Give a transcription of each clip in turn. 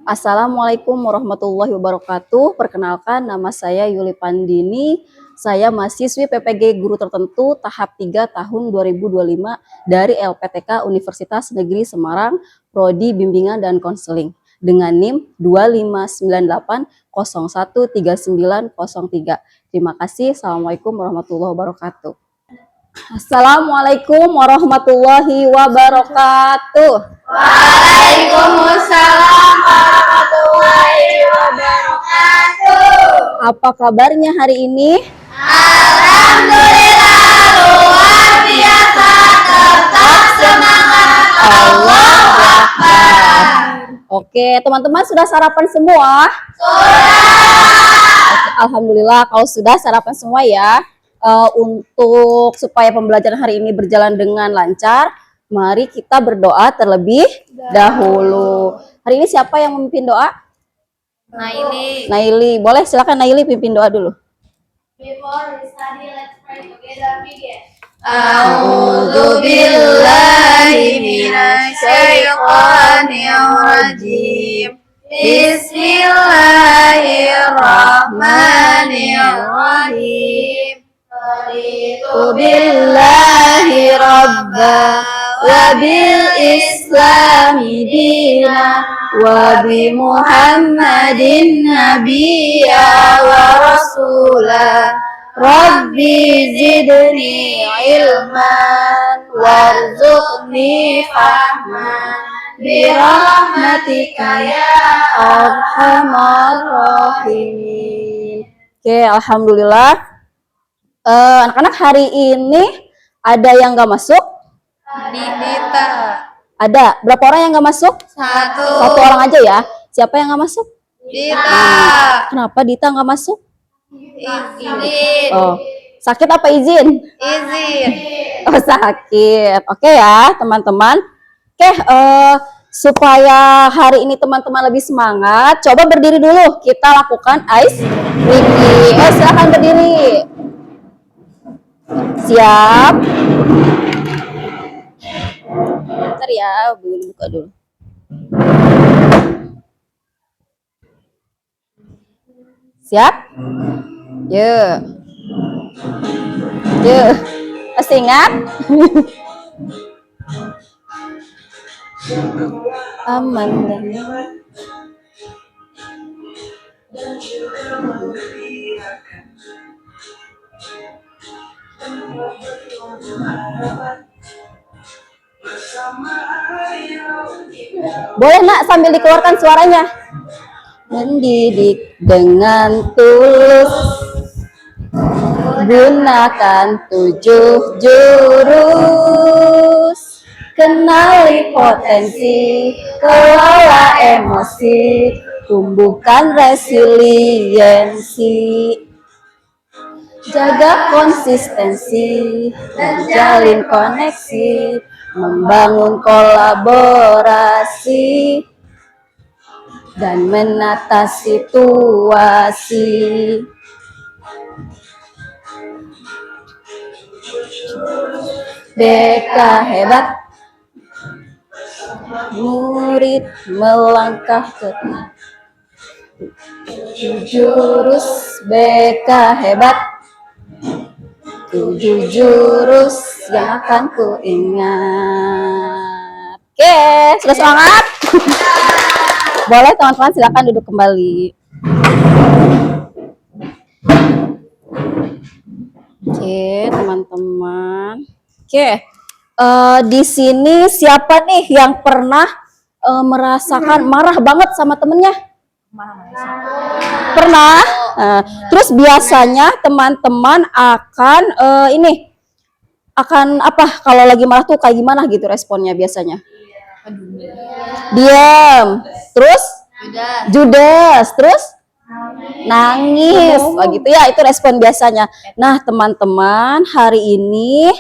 Assalamualaikum warahmatullahi wabarakatuh. Perkenalkan, nama saya Yuli Pandini. Saya mahasiswi PPG Guru Tertentu tahap 3 tahun 2025 dari LPTK Universitas Negeri Semarang, Prodi Bimbingan dan Konseling dengan NIM 2598013903. Terima kasih. Assalamualaikum warahmatullahi wabarakatuh. Assalamualaikum warahmatullahi wabarakatuh. Waalaikumsalam warahmatullahi wabarakatuh. Apa kabarnya hari ini? Alhamdulillah luar biasa, tetap semangat. Allahu Akbar. Oke, teman-teman sudah sarapan semua? Sudah. Alhamdulillah kalau sudah sarapan semua ya. Untuk supaya pembelajaran hari ini berjalan dengan lancar, mari kita berdoa terlebih dahulu. Hari ini siapa yang memimpin doa? Naili. Boleh silakan Naili pimpin doa dulu. Before we study, let's pray together. Begin. A'udzu billahi minasyaitonir rajim. Bismillahirrahmanirrahim. Raditu billahi rabba wa bil islami dina wa bi Muhammadin nabiyya wa rasula. Rabbi zidni ilman warzuqni fahman birahmatika ya arhamar rahimin. Oke, alhamdulillah. Anak-anak hari ini ada yang nggak masuk? Dita. Ada. Berapa orang yang nggak masuk? Satu orang aja ya. Siapa yang nggak masuk? Dita. Kenapa Dita nggak masuk? Izin. Oh, sakit apa izin? Izin. Oh, sakit. Oke ya, teman-teman. Oke, supaya hari ini teman-teman lebih semangat, coba berdiri dulu. Kita lakukan ice breathing. Silahkan berdiri. Siap. Bentar ya, buka dulu. Siap? Yuk. Masih ingat? Aman dan boleh nak sambil dikeluarkan suaranya. Mendidik dengan tulus, gunakan 7 jurus, kenali potensi, kelola emosi, tumbuhkan resiliensi, jaga konsistensi, dan jalin koneksi, membangun kolaborasi, dan menata situasi. BK hebat, murid melangkah ke jurus. BK hebat, 7 jurus yang akan ku ingat. Oke, sudah semangat? Boleh teman-teman silakan duduk kembali. Oke, teman-teman. Oke, di sini siapa nih yang pernah merasakan marah banget sama temennya? Pernah? Terus biasanya teman-teman akan akan apa kalau lagi marah tuh kayak gimana gitu responnya biasanya? Diam. Terus? Judes. Terus? Nangis. Oh gitu ya, itu respon biasanya. Nah, teman-teman, hari ini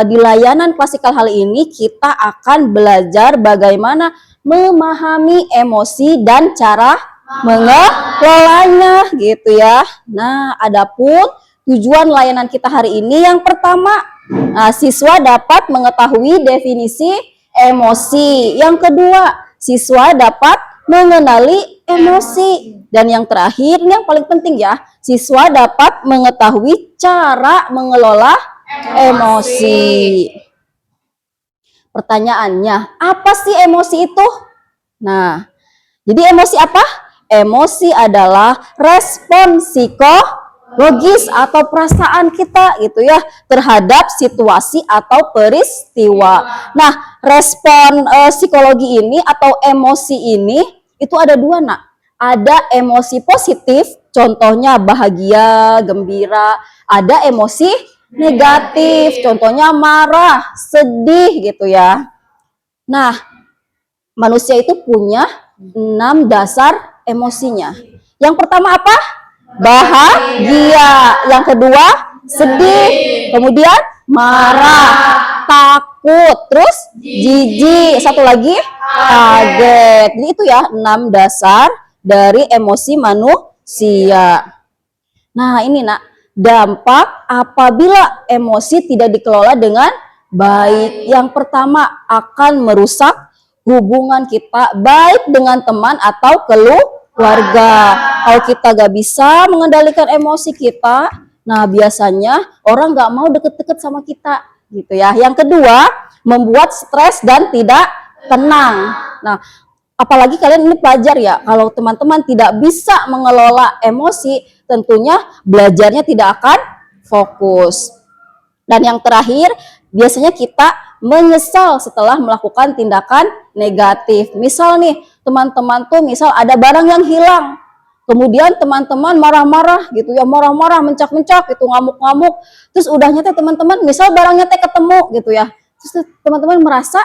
di layanan klasikal hal ini kita akan belajar bagaimana memahami emosi dan cara mengelolanya gitu ya. Nah, adapun tujuan layanan kita hari ini yang pertama, siswa dapat mengetahui definisi emosi. Yang kedua, siswa dapat mengenali emosi. Dan yang terakhir, ini yang paling penting ya, siswa dapat mengetahui cara mengelola emosi. Pertanyaannya, apa sih emosi itu? Nah, jadi emosi apa? Emosi adalah respon psikologis atau perasaan kita gitu ya terhadap situasi atau peristiwa. Nah, respon psikologi ini atau emosi ini itu ada dua, Nak. Ada emosi positif, contohnya bahagia, gembira. Ada emosi negatif, contohnya marah, sedih gitu ya. Nah, manusia itu punya 6 dasar emosinya. Yang pertama apa? Bahagia. Yang kedua, sedih. Kemudian marah, takut, terus jijik. Satu lagi, kaget. Jadi itu ya 6 dasar dari emosi manusia. Nah, ini Nak, dampak apabila emosi tidak dikelola dengan baik. Yang pertama akan merusak hubungan kita baik dengan teman atau keluarga. Kalau kita gak bisa mengendalikan emosi kita, nah biasanya orang gak mau deket-deket sama kita gitu ya. Yang kedua, membuat stres dan tidak tenang. Nah, apalagi kalian ini pelajar ya, kalau teman-teman tidak bisa mengelola emosi, tentunya belajarnya tidak akan fokus. Dan yang terakhir, biasanya kita menyesal setelah melakukan tindakan negatif. Misal nih, teman-teman tuh misal ada barang yang hilang. Kemudian teman-teman marah-marah gitu ya, marah-marah, mencak-mencak gitu, ngamuk-ngamuk. Terus udahnya teh teman-teman, misal barangnya teh ketemu gitu ya. Terus teman-teman merasa,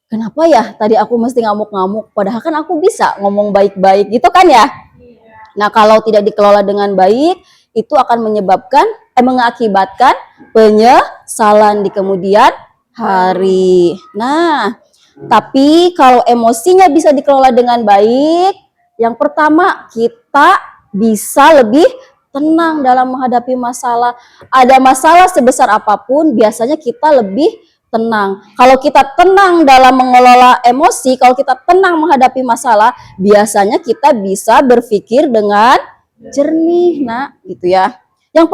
kenapa ya tadi aku mesti ngamuk-ngamuk, padahal kan aku bisa ngomong baik-baik gitu kan ya. Nah, kalau tidak dikelola dengan baik, itu akan mengakibatkan penyesalan di kemudian hari. Nah, tapi kalau emosinya bisa dikelola dengan baik, yang pertama kita bisa lebih tenang dalam menghadapi masalah. Ada masalah sebesar apapun, biasanya kita lebih tenang. Kalau kita tenang dalam mengelola emosi, kalau kita tenang menghadapi masalah, biasanya kita bisa berpikir dengan jernih, Nak, gitu ya. Yang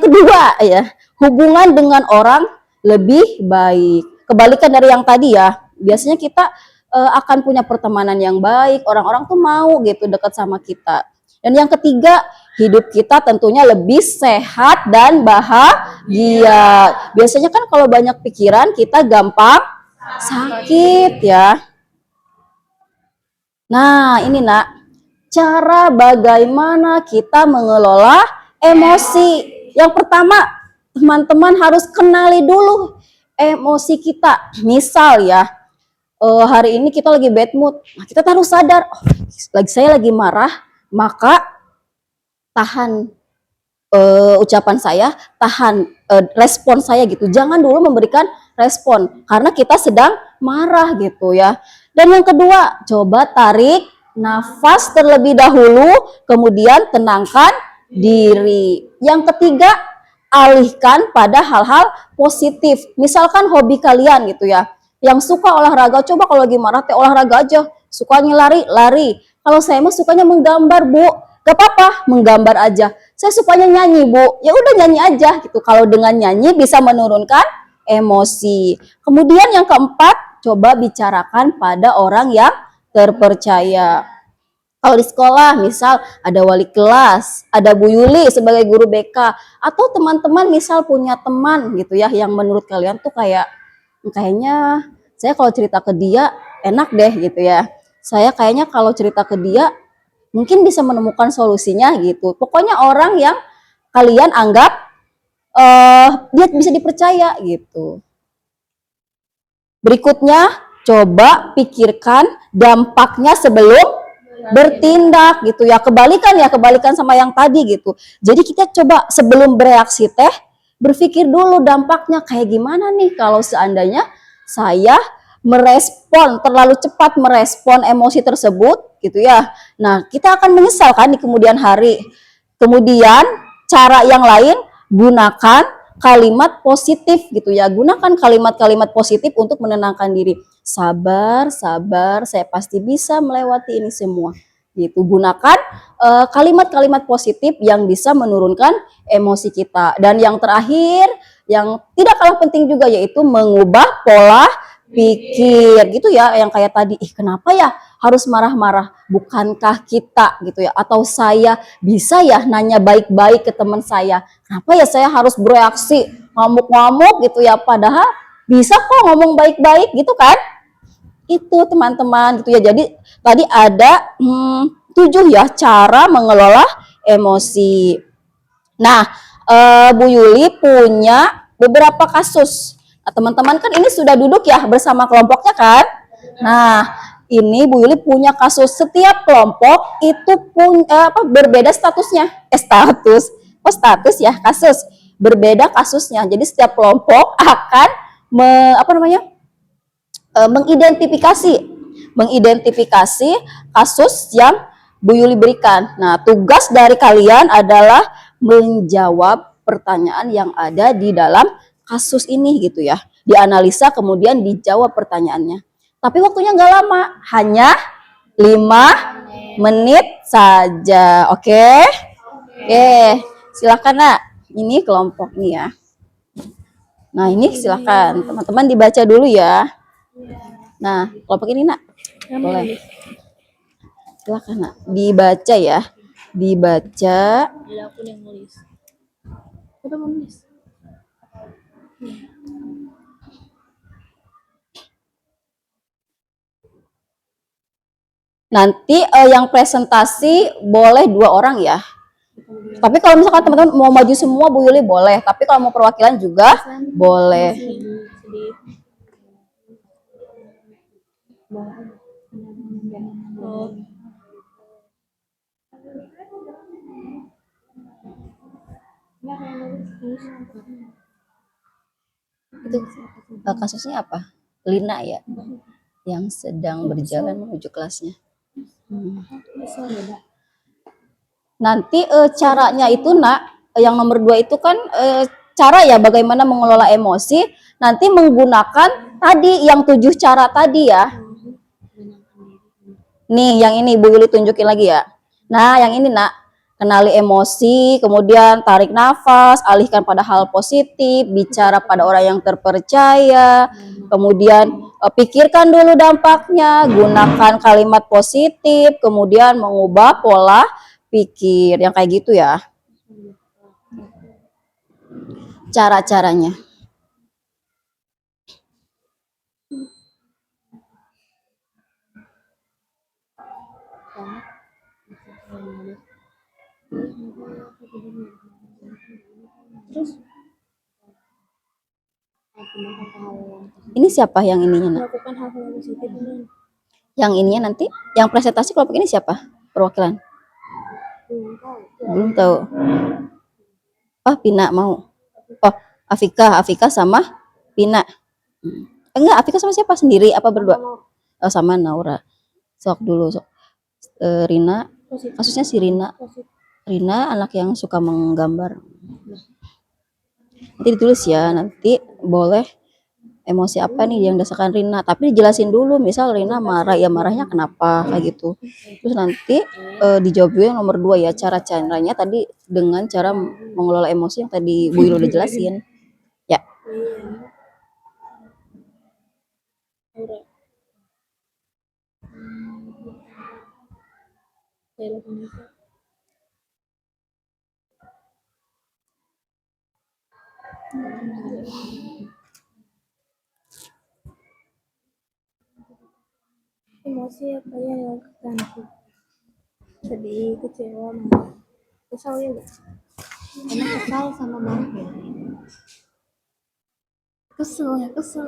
kedua ya, hubungan dengan orang lebih baik. Kebalikan dari yang tadi ya, biasanya kita akan punya pertemanan yang baik, orang-orang tuh mau gitu dekat sama kita. Dan yang ketiga, hidup kita tentunya lebih sehat dan bahagia. Biasanya kan kalau banyak pikiran kita gampang sakit ya. Nah, ini Nak, cara bagaimana kita mengelola emosi. Yang pertama, teman-teman harus kenali dulu emosi kita. Misal ya, hari ini kita lagi bad mood. Nah, kita harus sadar, saya lagi marah, maka tahan ucapan saya, tahan respon saya gitu. Jangan dulu memberikan respon karena kita sedang marah gitu ya. Dan yang kedua, coba tarik nafas terlebih dahulu, kemudian tenangkan diri. Yang ketiga, alihkan pada hal-hal positif. Misalkan hobi kalian gitu ya. Yang suka olahraga, coba kalau lagi marah teh olahraga aja. Sukanya lari. Kalau saya mah sukanya menggambar, Bu. Gak apa-apa, menggambar aja. Saya sukanya nyanyi, Bu. Ya udah nyanyi aja gitu. Kalau dengan nyanyi bisa menurunkan emosi. Kemudian yang keempat, coba bicarakan pada orang yang terpercaya. Kalau di sekolah, misal ada wali kelas, ada Bu Yuli sebagai guru BK, atau teman-teman misal punya teman gitu ya, yang menurut kalian tuh kayaknya saya kalau cerita ke dia enak deh gitu ya. Saya kayaknya kalau cerita ke dia mungkin bisa menemukan solusinya gitu. Pokoknya orang yang kalian anggap dia bisa dipercaya gitu. Berikutnya, coba pikirkan dampaknya sebelum bertindak gitu ya. Kebalikan sama yang tadi gitu. Jadi kita coba sebelum bereaksi teh berpikir dulu dampaknya kayak gimana nih kalau seandainya saya terlalu cepat merespon emosi tersebut gitu ya. Nah, kita akan menyesal kan di kemudian hari. Kemudian cara yang lain, gunakan kalimat positif gitu ya. Gunakan kalimat-kalimat positif untuk menenangkan diri. sabar, sabar, saya pasti bisa melewati ini semua. Gitu. Gunakan kalimat-kalimat positif yang bisa menurunkan emosi kita. Dan yang terakhir, yang tidak kalah penting juga yaitu mengubah pola pikir gitu ya, yang kayak tadi, kenapa ya harus marah-marah, bukankah kita gitu ya, atau saya bisa ya nanya baik-baik ke teman saya, kenapa ya saya harus bereaksi ngamuk-ngamuk gitu ya, padahal bisa kok ngomong baik-baik gitu kan. Itu teman-teman gitu ya. Jadi tadi ada 7 ya cara mengelola emosi. Nah, Bu Yuli punya beberapa kasus. Nah, teman-teman kan ini sudah duduk ya bersama kelompoknya kan? Nah, ini Bu Yuli punya kasus. Setiap kelompok itu pun berbeda statusnya. Status ya, kasus. Berbeda kasusnya. Jadi setiap kelompok akan mengidentifikasi kasus yang Bu Yuli berikan. Nah, tugas dari kalian adalah menjawab pertanyaan yang ada di dalam kasus ini gitu ya. Dianalisa kemudian dijawab pertanyaannya. Tapi waktunya nggak lama, hanya 5 menit saja. Oke? Oke, silakan Nak. Ini kelompok nih ya. Nah, ini silakan teman-teman dibaca dulu ya. Nah, kelompok ini Nak, boleh. Silakan Nak, dibaca ya. Dibaca. Aku yang nulis. Udah mau nulis. Nanti yang presentasi boleh 2 orang ya. Tapi kalau misalkan teman-teman mau maju semua Bu Yuli boleh. Tapi kalau mau perwakilan juga boleh. Itu kasusnya apa? Lina ya, yang sedang berjalan menuju kelasnya. Nanti caranya itu Nak, yang nomor 2 itu kan cara ya bagaimana mengelola emosi. Nanti menggunakan tadi yang 7 cara tadi ya. Nih, yang ini Bu Yuli tunjukin lagi ya. Nah, yang ini Nak, kenali emosi, kemudian tarik nafas, alihkan pada hal positif, bicara pada orang yang terpercaya, kemudian pikirkan dulu dampaknya, gunakan kalimat positif, kemudian mengubah pola pikir, yang kayak gitu ya. Cara-caranya. Ini siapa yang ininya Nak? Melakukan hal-hal positif. Yang ininya nanti, yang presentasi kelompok ini siapa? Perwakilan? Belum tahu. Oh, Pina mau. Oh, Afika sama Pina. Enggak, Afika sama siapa? Sendiri apa berdua? Oh, sama Naura. Sok dulu, sok. Rina, kasusnya si Rina. Rina anak yang suka menggambar. Nanti ditulis ya, nanti boleh emosi apa nih yang dasarkan Rina, tapi dijelasin dulu, misal Rina marah, ya marahnya kenapa kayak gitu. Terus nanti dijawab yang nomor 2 ya, cara-caranya tadi dengan cara mengelola emosi yang tadi Bu Yul udah jelasin ya. Emosi apa ya yang terganggu? Sedih, kecewa, marah. Kesal ya enggak? Emang kesal sama marah ya? Kesel ya, kesel.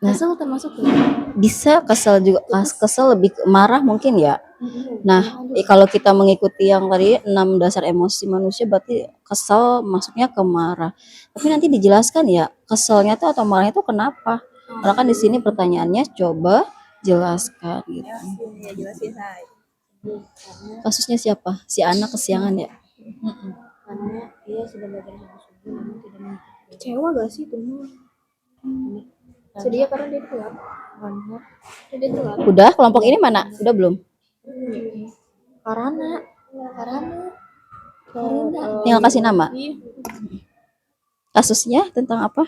Nah, Kesel termasuk ya? bisa kesel juga, kesel lebih marah mungkin ya. Nah, kalau kita mengikuti yang tadi 6 dasar emosi manusia, berarti kesel masuknya ke marah. Tapi nanti dijelaskan ya, keselnya tuh atau marahnya tuh kenapa? Karena kan di sini pertanyaannya coba jelaskan gitu. Ya jelasin saya. Kasusnya siapa? Si anak kesiangan ya? Karena dia sudah belajar sama subuh namun tidak mengikuti. Kecewa gak sih tuh? Sedih karena dia telat. Dia telat. Udah, kelompok ini mana? Udah belum? Karena Tinggal kasih nama. Kasusnya tentang apa?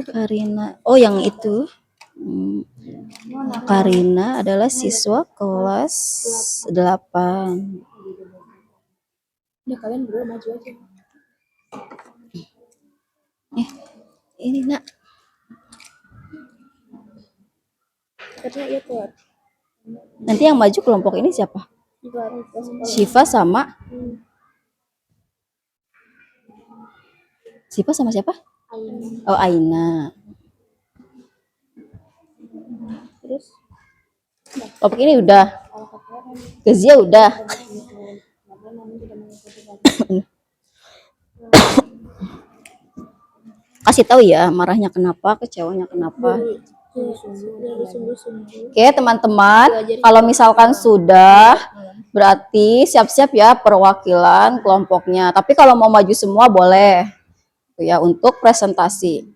Karina. Oh, yang itu. Karina adalah siswa kelas 8. Udah kalian berdua maju aja. Ini nak. Karena ia telat. Nanti yang maju kelompok ini siapa? Syifa sama siapa? Oh, Aina. Terus Kelompok ini udah. Kezia udah. Kasih tahu ya marahnya kenapa, kecewanya kenapa. Oke, teman-teman, kalau misalkan sudah, berarti siap-siap ya perwakilan kelompoknya. Tapi kalau mau maju semua boleh, ya, untuk presentasi.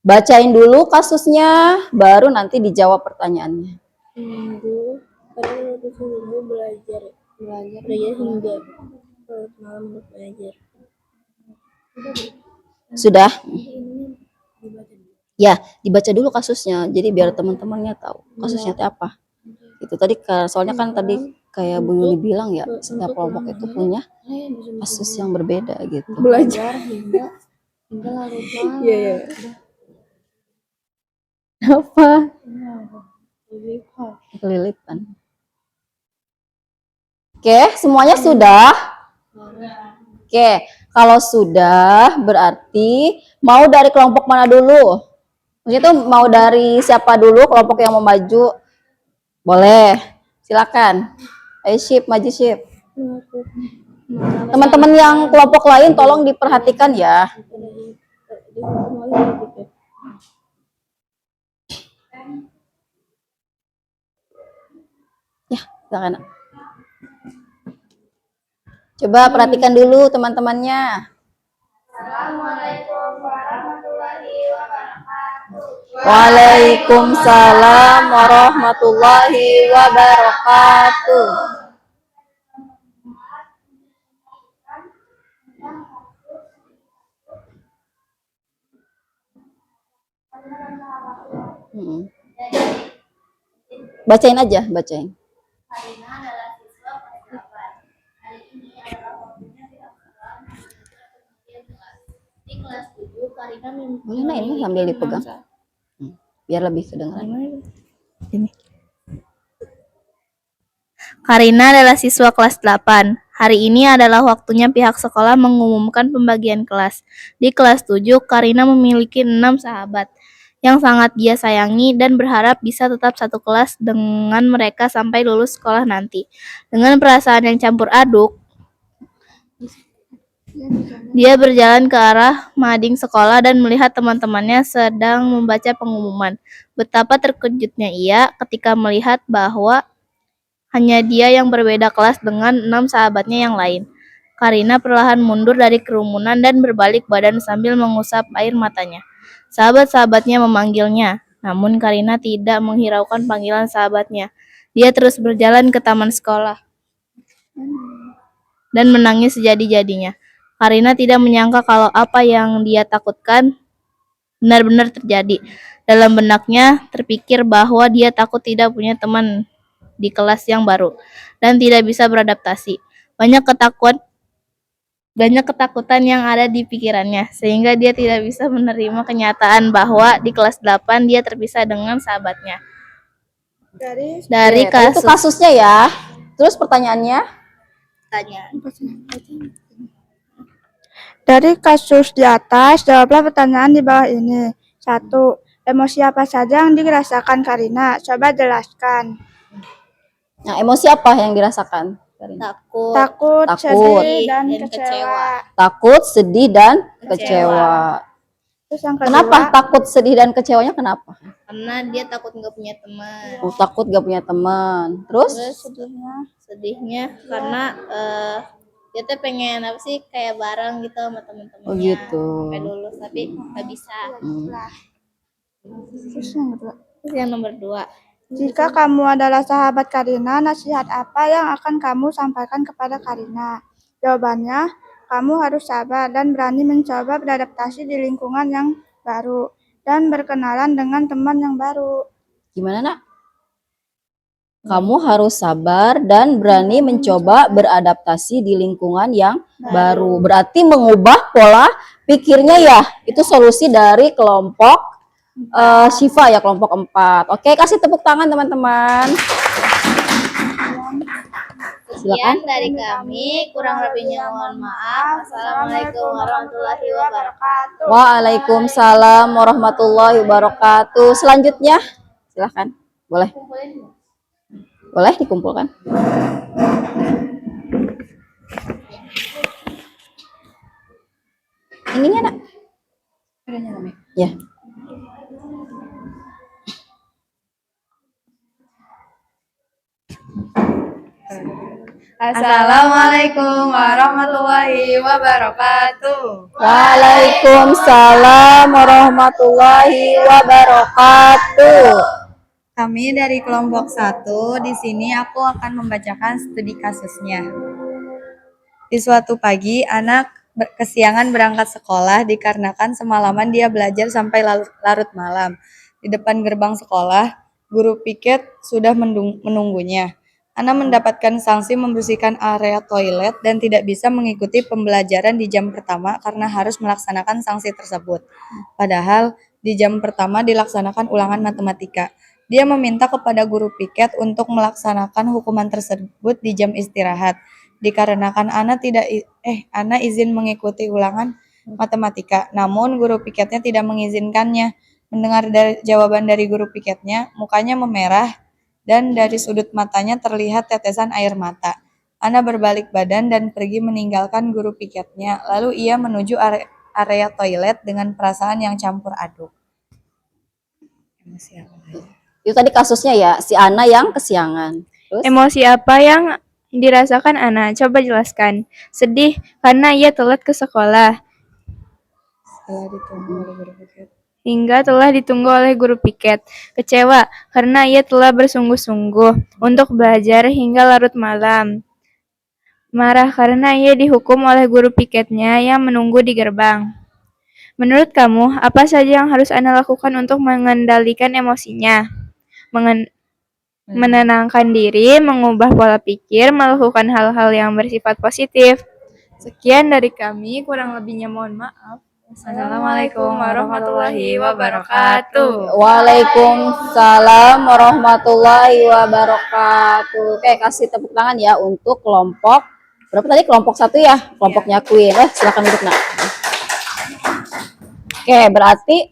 Bacain dulu kasusnya, baru nanti dijawab pertanyaannya. Minggu, karena waktu seminggu belajar hingga malam untuk belajar. Sudah? Ya, dibaca dulu kasusnya. Jadi biar teman-temannya tahu kasusnya itu apa. Itu tadi soalnya kan tadi kayak Bu Yuli bilang ya, setiap kelompok itu punya kasus yang berbeda gitu. Belajar hingga larut malam. Iya. Apa? Kelilipan. Oke, semuanya sudah? Oke, kalau sudah berarti mau dari kelompok mana dulu? Maksudnya tuh mau dari siapa dulu kelompok yang mau maju? Boleh, silakan. Ayo Syif, maju Syif. Teman-teman yang kelompok lain tolong diperhatikan ya. Ya, silakan. Coba perhatikan dulu teman-temannya. Assalamualaikum warahmatullahi wabarakatuh. Waalaikumsalam warahmatullahi wabarakatuh. Bacain aja, bacain. Karina adalah siswa kelas 8. Hari ini adalah waktunya pihak sekolah kemudian di kelas 7 Karina Boleh nak ini sambil dipegang. Biar lebih kedengaran. Ini. Karina adalah siswa kelas 8. Hari ini adalah waktunya pihak sekolah mengumumkan pembagian kelas. Di kelas 7, Karina memiliki 6 sahabat yang sangat dia sayangi dan berharap bisa tetap satu kelas dengan mereka sampai lulus sekolah nanti. Dengan perasaan yang campur aduk, dia berjalan ke arah mading sekolah dan melihat teman-temannya sedang membaca pengumuman. Betapa terkejutnya ia ketika melihat bahwa hanya dia yang berbeda kelas dengan 6 sahabatnya yang lain. Karina perlahan mundur dari kerumunan dan berbalik badan sambil mengusap air matanya. Sahabat-sahabatnya memanggilnya, namun Karina tidak menghiraukan panggilan sahabatnya. Dia terus berjalan ke taman sekolah dan menangis sejadi-jadinya. Karina tidak menyangka kalau apa yang dia takutkan benar-benar terjadi. Dalam benaknya terpikir bahwa dia takut tidak punya teman di kelas yang baru dan tidak bisa beradaptasi. Banyak ketakutan yang ada di pikirannya sehingga dia tidak bisa menerima kenyataan bahwa di kelas 8 dia terpisah dengan sahabatnya. Dari Itu kasusnya ya. Terus pertanyaannya? Dari kasus di atas, jawablah pertanyaan di bawah ini. 1. Emosi apa saja yang dirasakan Karina? Coba jelaskan. Nah, emosi apa yang dirasakan? Takut, Takut. sedih, dan kecewa. Takut, sedih, dan kecewa. Terus yang kedua, Kenapa takut, sedih, dan kecewanya kenapa? Karena dia takut nggak punya teman. Oh, takut gak punya teman. Terus? Sedihnya karena Dia tuh pengen apa sih kayak bareng gitu sama temen-temennya. Oh gitu. Sampai lulus tapi nggak bisa. Terus yang kedua. Terus yang nomor 2. Jika kamu adalah sahabat Karina, nasihat apa yang akan kamu sampaikan kepada Karina? Jawabannya, kamu harus sabar dan berani mencoba beradaptasi di lingkungan yang baru dan berkenalan dengan teman yang baru. Gimana, Nak? Kamu harus sabar dan berani mencoba beradaptasi di lingkungan yang baru. Berarti mengubah pola pikirnya ya. Itu solusi dari kelompok Syifa ya, kelompok 4. Oke, kasih tepuk tangan teman-teman. Silakan. Sekian dari kami, kurang lebihnya mohon maaf. Assalamualaikum warahmatullahi wabarakatuh. Waalaikumsalam warahmatullahi wabarakatuh. Selanjutnya, silakan. Boleh. Boleh dikumpulkan. Ininya, Nak. Ya. Assalamualaikum warahmatullahi wabarakatuh. Waalaikumsalam warahmatullahi wabarakatuh. Kami dari kelompok 1, di sini aku akan membacakan studi kasusnya. Di suatu pagi, anak kesiangan berangkat sekolah dikarenakan semalaman dia belajar sampai larut malam. Di depan gerbang sekolah, guru piket sudah menunggunya. Ana mendapatkan sanksi membersihkan area toilet dan tidak bisa mengikuti pembelajaran di jam pertama karena harus melaksanakan sanksi tersebut. Padahal di jam pertama dilaksanakan ulangan matematika. Dia meminta kepada guru piket untuk melaksanakan hukuman tersebut di jam istirahat. Dikarenakan Ana izin mengikuti ulangan matematika, namun guru piketnya tidak mengizinkannya. Mendengar jawaban dari guru piketnya, mukanya memerah dan dari sudut matanya terlihat tetesan air mata. Ana berbalik badan dan pergi meninggalkan guru piketnya, lalu ia menuju area toilet dengan perasaan yang campur aduk. Itu tadi kasusnya ya, si Ana yang kesiangan. Terus? Emosi apa yang dirasakan Ana? Coba jelaskan. Sedih karena ia telat ke sekolah. Setelah ditunggu oleh guru piket. Hingga telah ditunggu oleh guru piket. Kecewa karena ia telah bersungguh-sungguh untuk belajar hingga larut malam. Marah karena ia dihukum oleh guru piketnya yang menunggu di gerbang. Menurut kamu, apa saja yang harus Ana lakukan untuk mengendalikan emosinya? Menenangkan diri, mengubah pola pikir, melakukan hal-hal yang bersifat positif. Sekian dari kami, kurang lebihnya mohon maaf. Assalamualaikum warahmatullahi wabarakatuh. Waalaikumsalam warahmatullahi wabarakatuh. Oke, kasih tepuk tangan ya untuk kelompok berapa tadi? Kelompok 1 ya, kelompoknya Queen. Silakan duduk, Nak. Oke, berarti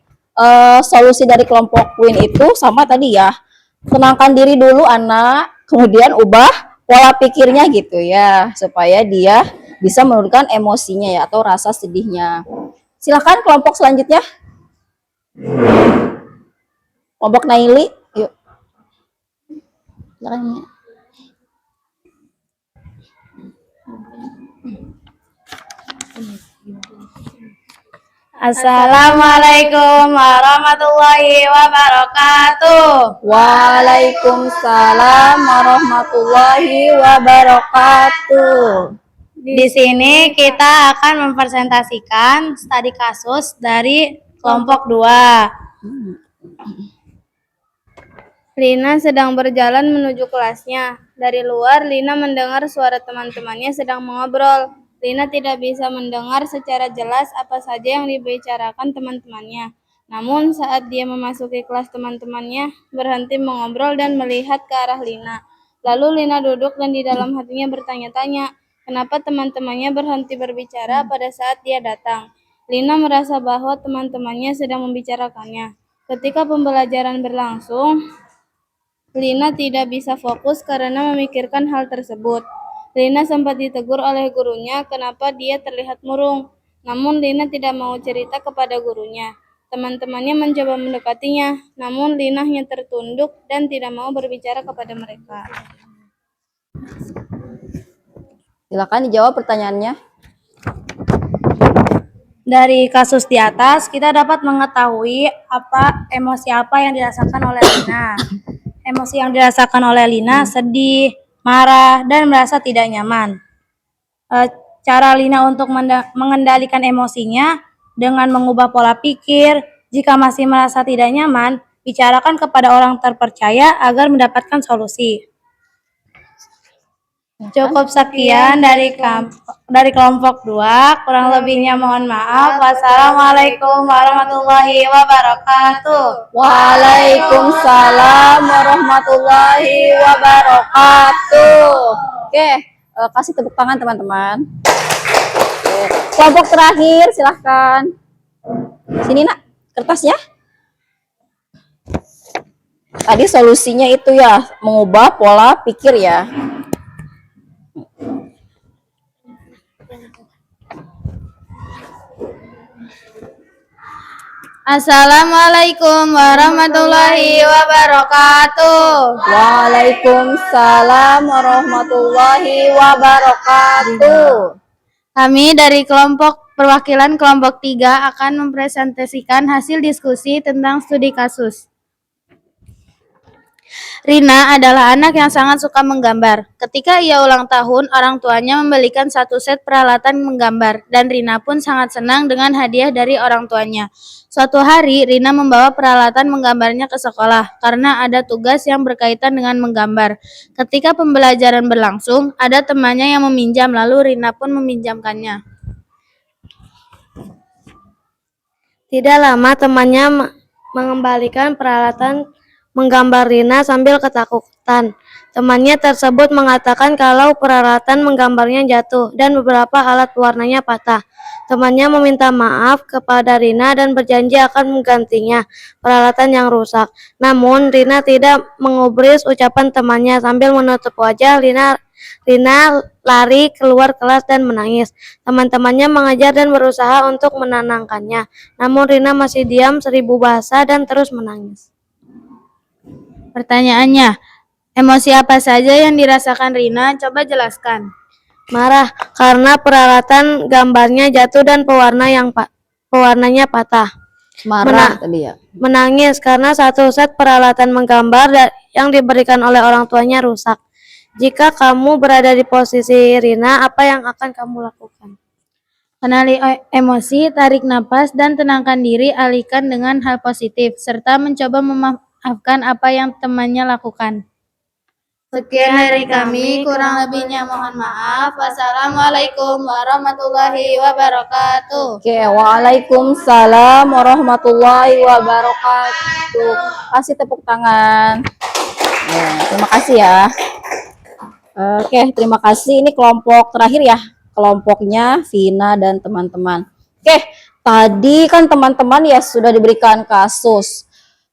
solusi dari kelompok Queen itu sama tadi ya. Tenangkan diri dulu anak, kemudian ubah pola pikirnya gitu ya, supaya dia bisa menurunkan emosinya ya atau rasa sedihnya. Silakan kelompok selanjutnya. Kelompok Naili, yuk. Silakan. Assalamualaikum warahmatullahi wabarakatuh. Waalaikumsalam warahmatullahi wabarakatuh. Di sini kita akan mempresentasikan studi kasus dari kelompok 2. Lina sedang berjalan menuju kelasnya. Dari luar, Lina mendengar suara teman-temannya sedang mengobrol. Lina tidak bisa mendengar secara jelas apa saja yang dibicarakan teman-temannya. Namun saat dia memasuki kelas teman-temannya, berhenti mengobrol dan melihat ke arah Lina. Lalu Lina duduk dan di dalam hatinya bertanya-tanya, kenapa teman-temannya berhenti berbicara pada saat dia datang. Lina merasa bahwa teman-temannya sedang membicarakannya. Ketika pembelajaran berlangsung, Lina tidak bisa fokus karena memikirkan hal tersebut. Lina sempat ditegur oleh gurunya kenapa dia terlihat murung. Namun Lina tidak mau cerita kepada gurunya. Teman-temannya mencoba mendekatinya, namun Lina hanya tertunduk dan tidak mau berbicara kepada mereka. Silakan dijawab pertanyaannya. Dari kasus di atas, kita dapat mengetahui emosi apa yang dirasakan oleh Lina. Emosi yang dirasakan oleh Lina sedih, marah, dan merasa tidak nyaman. Cara Lina untuk mengendalikan emosinya dengan mengubah pola pikir. Jika masih merasa tidak nyaman, bicarakan kepada orang terpercaya agar mendapatkan solusi. Cukup sekian dari kelompok 2. Kurang lebihnya mohon maaf. Wassalamualaikum warahmatullahi wabarakatuh. Waalaikumsalam warahmatullahi wabarakatuh. Oke, kasih tepuk tangan teman-teman. Oke, kelompok terakhir silahkan. Sini nak, kertasnya. Tadi solusinya itu ya, mengubah pola pikir ya. Assalamualaikum warahmatullahi wabarakatuh. Waalaikumsalam warahmatullahi wabarakatuh. Kami dari kelompok perwakilan kelompok 3 akan mempresentasikan hasil diskusi tentang studi kasus. Rina adalah anak yang sangat suka menggambar. Ketika ia ulang tahun, orang tuanya membelikan satu set peralatan menggambar, dan Rina pun sangat senang dengan hadiah dari orang tuanya. Suatu hari, Rina membawa peralatan menggambarnya ke sekolah, karena ada tugas yang berkaitan dengan menggambar. Ketika pembelajaran berlangsung, ada temannya yang meminjam, lalu Rina pun meminjamkannya. Tidak lama temannya mengembalikan peralatan menggambar Rina sambil ketakutan. Temannya tersebut mengatakan kalau peralatan menggambarnya jatuh dan beberapa alat warnanya patah. Temannya meminta maaf kepada Rina dan berjanji akan menggantinya peralatan yang rusak. Namun Rina tidak mengubris ucapan temannya. Sambil menutup wajah, Rina lari keluar kelas dan menangis. Teman-temannya mengajar dan berusaha untuk menenangkannya. Namun Rina masih diam seribu bahasa dan terus menangis. Pertanyaannya, emosi apa saja yang dirasakan Rina? Coba jelaskan. Marah karena peralatan gambarnya jatuh dan pewarnanya patah. Marah tadi ya. Menangis karena satu set peralatan menggambar yang diberikan oleh orang tuanya rusak. Jika kamu berada di posisi Rina, apa yang akan kamu lakukan? Kenali emosi, tarik napas, dan tenangkan diri, alihkan dengan hal positif, serta mencoba memaafkan apa yang temannya lakukan. Sekian dari kami, kurang lebihnya mohon maaf. Wassalamualaikum warahmatullahi wabarakatuh. Oke, waalaikumsalam warahmatullahi wabarakatuh. Kasih tepuk tangan. Ya, terima kasih ya. Oke, terima kasih. Ini kelompok terakhir ya. Kelompoknya Vina dan teman-teman. Oke, tadi kan teman-teman ya sudah diberikan kasus.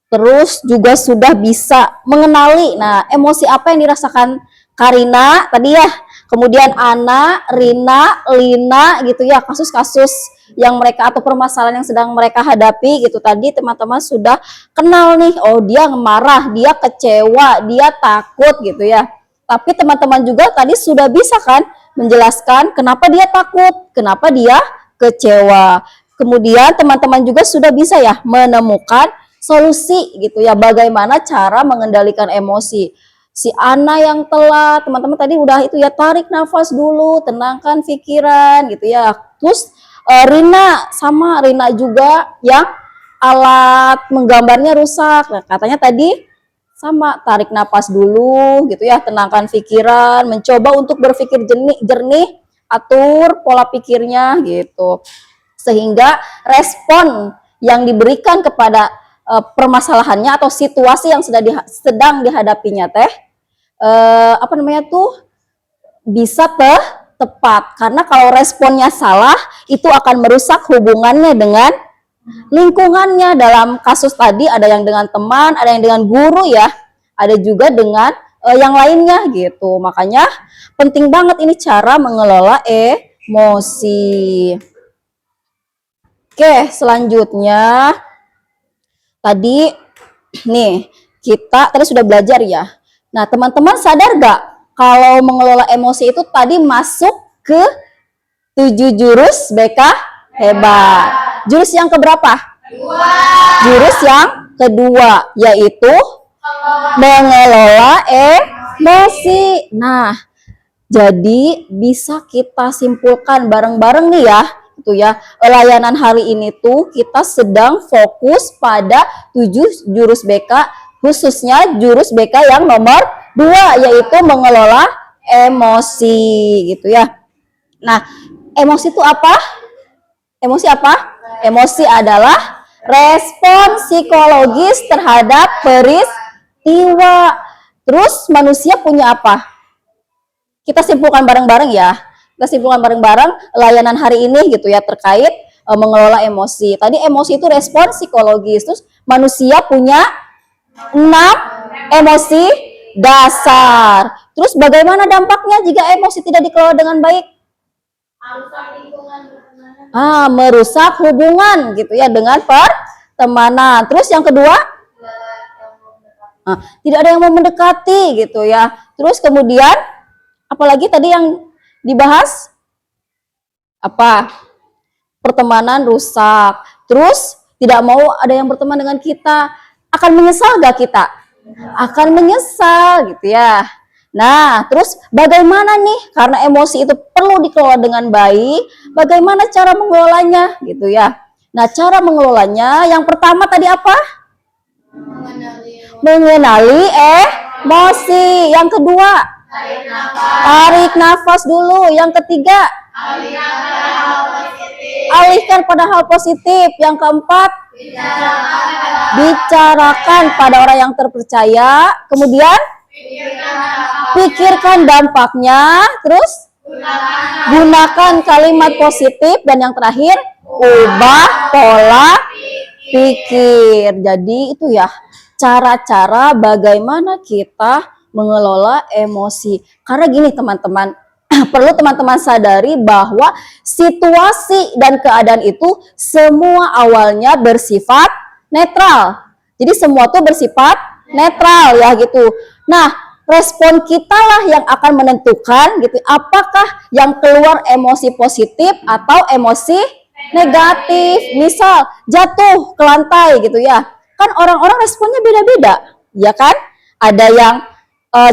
Terus juga sudah bisa mengenali. Nah, emosi apa yang dirasakan Karina tadi ya. Kemudian Ana, Rina, Lina gitu ya. Kasus-kasus yang mereka atau permasalahan yang sedang mereka hadapi gitu. Tadi teman-teman sudah kenal nih. Oh, dia marah, dia kecewa, dia takut gitu ya. Tapi teman-teman juga tadi sudah bisa kan menjelaskan kenapa dia takut, kenapa dia kecewa. Kemudian teman-teman juga sudah bisa ya menemukan solusi gitu ya, bagaimana cara mengendalikan emosi. Si Ana yang telat, teman-teman tadi udah itu ya, tarik nafas dulu, tenangkan pikiran gitu ya. Terus Rina juga yang alat menggambarnya rusak. Nah, katanya tadi sama, tarik napas dulu gitu ya, tenangkan pikiran, mencoba untuk berpikir jernih, atur pola pikirnya gitu. Sehingga respon yang diberikan kepada permasalahannya atau situasi yang sedang dihadapinya bisa tepat. Karena kalau responnya salah, itu akan merusak hubungannya dengan lingkungannya. Dalam kasus tadi ada yang dengan teman, ada yang dengan guru ya, ada juga dengan yang lainnya gitu. Makanya penting banget ini cara mengelola emosi. Oke, selanjutnya tadi nih kita tadi sudah belajar ya. Nah, teman-teman sadar gak kalau mengelola emosi itu tadi masuk ke 7 jurus BK hebat. Jurus yang keberapa? Jurus yang kedua, yaitu mengelola emosi. Nah, jadi bisa kita simpulkan bareng-bareng nih ya, itu ya. Layanan hari ini tuh kita sedang fokus pada 7 jurus BK, khususnya jurus BK yang nomor 2, yaitu mengelola emosi gitu ya. Nah, emosi itu apa? Emosi apa? Emosi adalah respon psikologis terhadap peristiwa. Terus manusia punya apa? Kita simpulkan bareng-bareng ya. Kita simpulkan bareng-bareng layanan hari ini gitu ya, terkait mengelola emosi. Tadi emosi itu respon psikologis. Terus manusia punya 6 emosi dasar. Terus bagaimana dampaknya jika emosi tidak dikelola dengan baik? Merusak hubungan gitu ya dengan pertemanan. Terus yang kedua, tidak ada yang mau mendekati gitu ya. Terus kemudian apalagi tadi yang dibahas? Apa? Pertemanan rusak. Terus tidak mau ada yang berteman dengan kita. Akan menyesal gak kita? Akan menyesal gitu ya. Nah, terus bagaimana nih? Karena emosi itu perlu dikelola dengan baik. Bagaimana cara mengelolanya gitu ya? Nah, cara mengelolanya yang pertama tadi apa? Mengenali emosi. Yang kedua, tarik nafas dulu. Yang ketiga, alihkan pada hal positif. Yang keempat, bicarakan pada orang yang terpercaya. Kemudian pikirkan dampaknya. Terus gunakan kalimat positif. Dan yang terakhir, ubah pola pikir. Jadi itu ya cara-cara bagaimana kita mengelola emosi. Karena gini teman-teman, perlu teman-teman sadari bahwa situasi dan keadaan itu semua awalnya bersifat netral. Jadi semua tuh bersifat netral ya gitu. Nah, respon kita lah yang akan menentukan gitu, apakah yang keluar emosi positif atau emosi negatif. Misal jatuh ke lantai gitu ya. Kan orang-orang responnya beda-beda, ya kan? Ada yang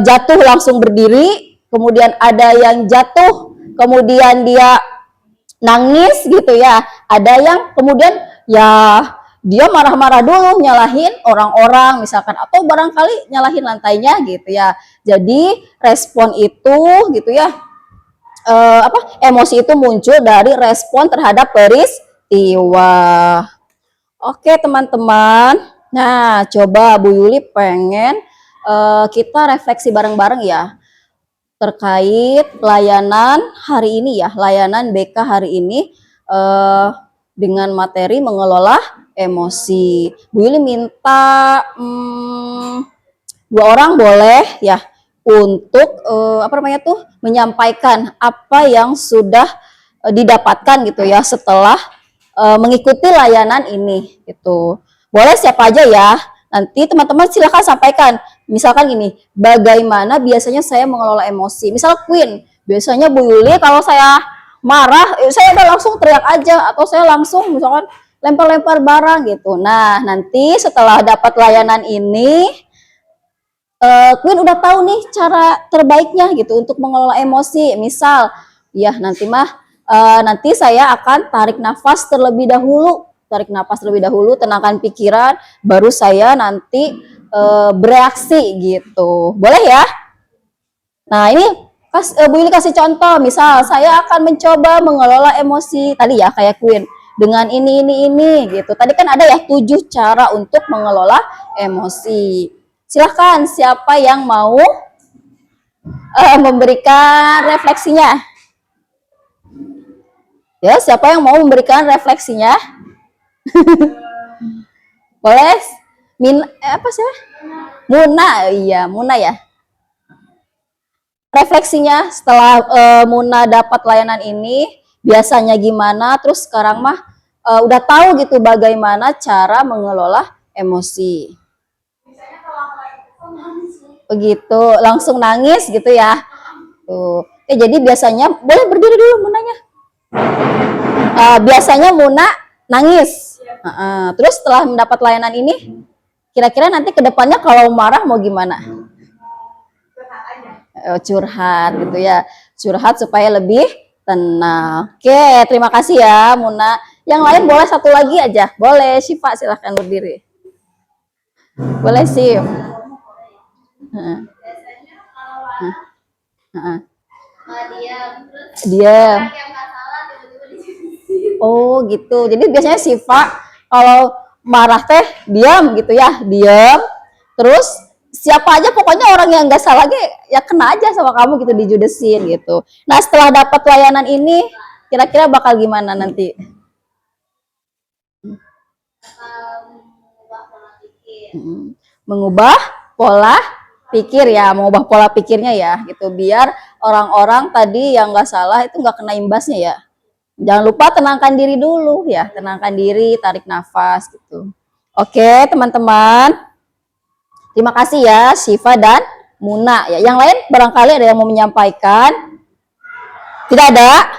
jatuh langsung berdiri, kemudian ada yang jatuh, kemudian dia nangis gitu ya. Ada yang kemudian ya dia marah-marah dulu, nyalahin orang-orang misalkan, atau barangkali nyalahin lantainya gitu ya. Jadi respon itu gitu ya, emosi itu muncul dari respon terhadap peristiwa. Oke teman-teman, nah coba Bu Yuli pengen kita refleksi bareng-bareng ya terkait layanan hari ini ya, layanan BK hari ini dengan materi mengelola emosi. Bu Yuli minta 2 orang boleh ya untuk menyampaikan apa yang sudah didapatkan gitu ya setelah mengikuti layanan ini gitu. Boleh siapa aja ya. Nanti teman-teman silahkan sampaikan. Misalkan gini, bagaimana biasanya saya mengelola emosi. Misal Queen, biasanya Bu Yuli kalau saya marah, saya udah langsung teriak aja, atau saya langsung misalkan lempar-lempar barang gitu. Nah, nanti setelah dapat layanan ini, Queen udah tahu nih cara terbaiknya gitu untuk mengelola emosi. Misal, ya nanti saya akan tarik nafas terlebih dahulu. Tarik nafas terlebih dahulu, tenangkan pikiran, baru saya nanti bereaksi gitu. Boleh ya? Nah, ini Bu Yuli kasih contoh. Misal, saya akan mencoba mengelola emosi. Tadi ya, kayak Queen. Dengan ini gitu. Tadi kan ada ya 7 cara untuk mengelola emosi. Silahkan, siapa yang mau memberikan refleksinya? Ya, siapa yang mau memberikan refleksinya? Boleh? Muna, iya Muna ya. Refleksinya setelah Muna dapat layanan ini, biasanya gimana? Terus sekarang mah udah tahu gitu bagaimana cara mengelola emosi. Begitu, langsung nangis gitu ya. Tuh. Oke, jadi biasanya boleh berdiri dulu Munanya. Biasanya Muna nangis. Terus setelah mendapat layanan ini, kira-kira nanti ke depannya kalau marah mau gimana? Curhat gitu ya. Curhat supaya lebih tenang. Oke, terima kasih ya Muna. Yang lain boleh satu lagi aja. Boleh, Syifa silahkan berdiri. Boleh sih. Diam. Terus Diam. orang yang nggak salah tiba-tiba disuruh. Oh gitu. Jadi biasanya Syifa kalau marah teh diam gitu ya, diam. Terus siapa aja pokoknya orang yang nggak salah ya kena aja sama kamu gitu, dijudesin gitu. Nah setelah dapat layanan ini, kira-kira bakal gimana nanti? Mengubah pola pikir. Mengubah pola pikir ya, mengubah pola pikirnya ya gitu, biar orang-orang tadi yang nggak salah itu nggak kena imbasnya ya. Jangan lupa tenangkan diri dulu ya, tenangkan diri, tarik nafas gitu. Oke teman-teman, terima kasih ya Syifa dan Muna ya. Yang lain barangkali ada yang mau menyampaikan? Tidak ada?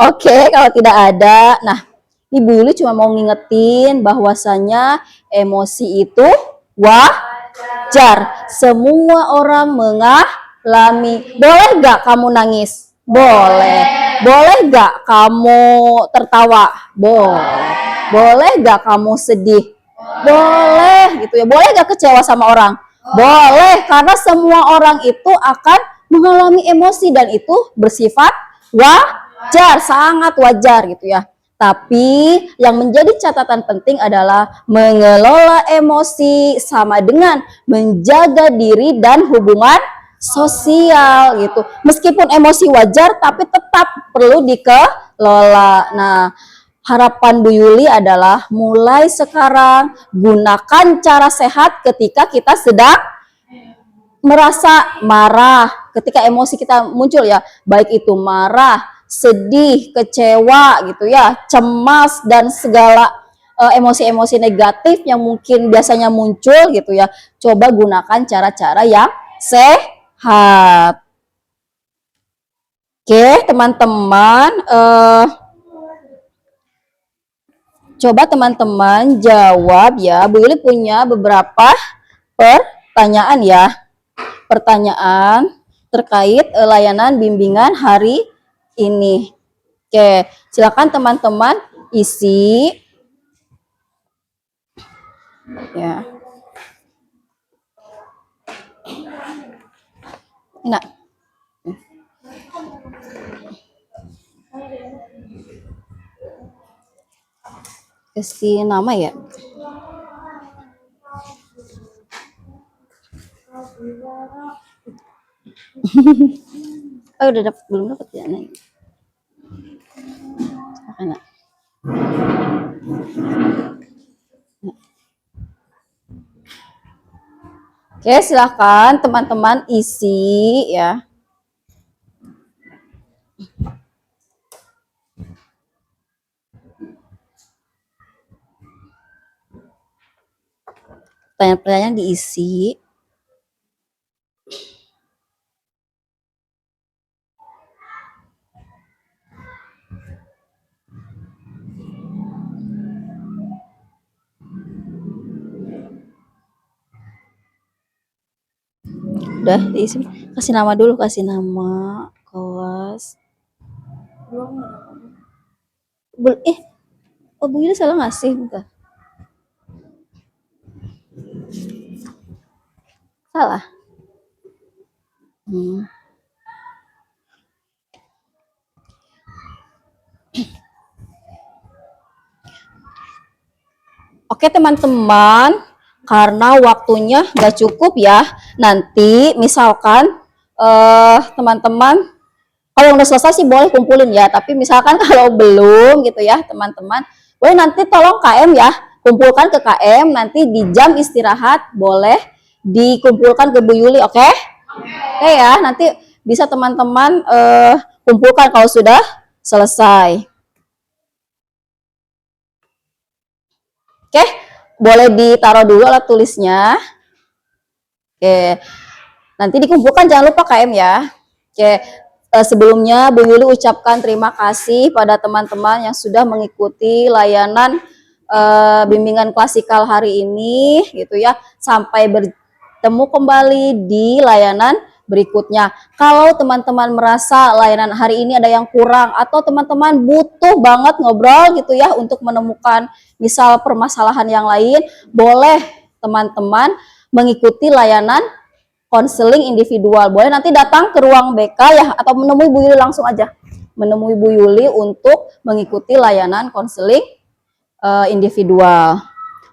Oke, kalau tidak ada, nah Ibu Yuli cuma mau ngingetin bahwasanya emosi itu wajar. Semua orang mengalami. Boleh gak kamu nangis? Boleh. Boleh gak kamu tertawa? Boleh. Boleh gak kamu sedih? Boleh gitu ya. Boleh gak kecewa sama orang? Boleh, karena semua orang itu akan mengalami emosi dan itu bersifat wajar, sangat wajar gitu ya. Tapi yang menjadi catatan penting adalah mengelola emosi sama dengan menjaga diri dan hubungan sosial gitu. Meskipun emosi wajar tapi tetap perlu dikelola. Nah, harapan Bu Yuli adalah mulai sekarang gunakan cara sehat ketika kita sedang merasa marah, ketika emosi kita muncul ya, baik itu marah, sedih, kecewa gitu ya, cemas dan segala emosi-emosi negatif yang mungkin biasanya muncul gitu ya. Coba gunakan cara-cara yang sehat. Oke, teman-teman, coba teman-teman jawab ya. Bu Yuli punya beberapa pertanyaan ya. Pertanyaan terkait layanan bimbingan hari ini. Oke, silakan teman-teman isi ya. Nah. Kasih nama ya. Oh, udah belum dapat ya nih. Nah. Oke, silakan teman-teman isi ya. Pertanyaan-pertanyaan diisi. Udah diisi. Kasih nama dulu, kasih nama kelas. Oh Bu Yuli salah ngasih, bentar. Salah. Oke teman-teman, karena waktunya gak cukup ya, nanti misalkan teman-teman kalau udah selesai sih boleh kumpulin ya, tapi misalkan kalau belum gitu ya teman-teman, boleh nanti tolong KM ya, kumpulkan ke KM, nanti di jam istirahat boleh dikumpulkan ke Bu Yuli, oke? Oke ya, nanti bisa teman-teman kumpulkan kalau sudah selesai. Oke, boleh ditaruh dulu alat tulisnya. Oke, nanti dikumpulkan jangan lupa KM ya. Oke, sebelumnya Bu Yuli ucapkan terima kasih pada teman-teman yang sudah mengikuti layanan bimbingan klasikal hari ini gitu ya. Sampai bertemu kembali di layanan berikutnya. Kalau teman-teman merasa layanan hari ini ada yang kurang atau teman-teman butuh banget ngobrol gitu ya untuk menemukan misal permasalahan yang lain, boleh teman-teman mengikuti layanan konseling individual. Boleh nanti datang ke ruang BK ya atau menemui Bu Yuli langsung aja. Menemui Bu Yuli untuk mengikuti layanan konseling individual.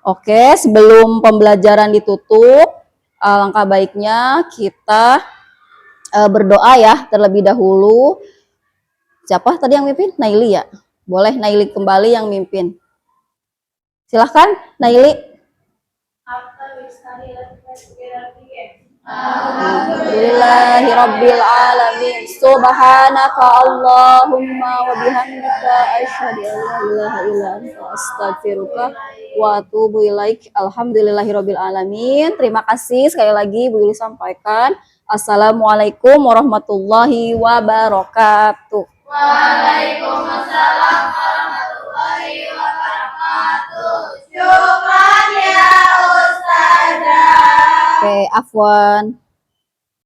Oke, sebelum pembelajaran ditutup, langkah baiknya kita berdoa ya terlebih dahulu. Siapa tadi yang mimpin? Naili ya? Boleh Naili kembali yang mimpin. Silahkan Naili. Alhamdulillahirabbil alamin. Subhanaka Allahumma wa bihamdika asyhadu an la ilaha illa anta astaghfiruka wa atubu ilaik. Alhamdulillahirabbil alamin. Terima kasih sekali lagi Bu Yuli sampaikan. Assalamualaikum warahmatullahi wabarakatuh. Waalaikumsalam warahmatullahi wabarakatuh. Syukran ya Ustazah. Oke, afwan.